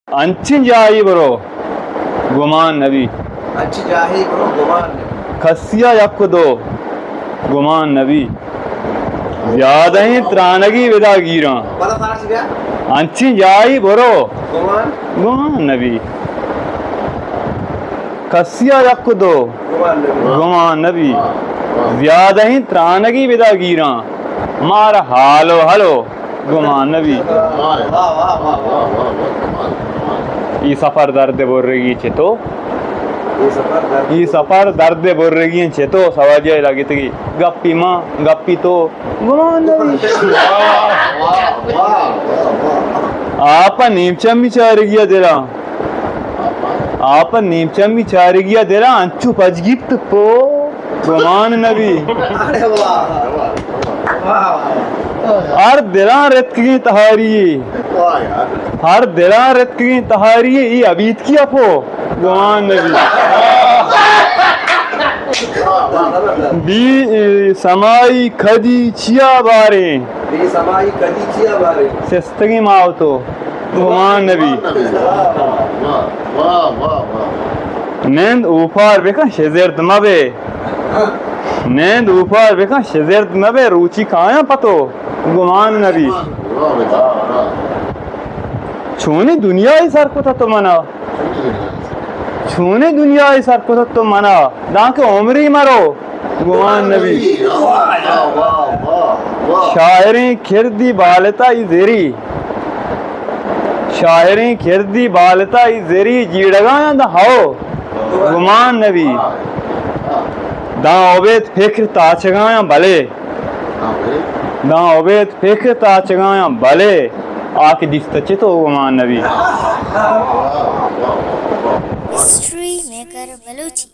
Ançin jahi bro. Guman Nabi. अच्छी जाही बरो गुमान नहीं। खसिया यकुदो. गुमान Nabi. ज्यादा ही त्रानगी विदा गिरा. वाला सारा सीखा? Ançin jahi bro. गुमान Guman Nabi. खसिया यकुदो. गुमान नहीं। गुमान Nabi. ज्यादा ही त्रानगी विदा गिरा. मार हालो हलो. गुमान Nabi. वाह वाह वाह वाह वाह। ई सफर दर्द बोर्रेगी चेतो. ये ई सफर दर्द बोर्रेगी चेतो. सवाजिया लगी थी. गप्पी माँ गप्पी तो. गुमान Nabi. आप नीमचम विचार गया तेरा. आप नीमचम विचार गया तेरा. अंचु पजगिप्त पो. गुमान Nabi. अरे वाह वाह। हर दिला रत की तहारी. वाह यार। हर दिला रत की तहारी. ये अबीत की अपो. गुमान Nabi. बी समाई खदी छिया बारे. ये समाई कदी किया बारे। सिस्तगी माव तो. गुमान Nabi. वाह वाह वाह। नेंद ऊपर बेका शेजर दमावे. नेंद ऊपर बेका शेजर दमावे. रुचि काया पतो. गुमान Nabi. छूने दुनिया ही सर को था तो मना. छूने दुनिया ही सर को था तो मना. दांके उम्री मरो. गुमान Nabi. शायरी खिरदी बालता ई जेरी. शायरी खिरदी बालता ई जेरी. जीड़गा दा हाओ. गुमान Nabi. दा ओबेद फिक्र ताचगाया भले. दा ओबेद फिक्र ताचगाया भले. आके दिस्तचे तो गुमान Nabi. History Maker Baluchi.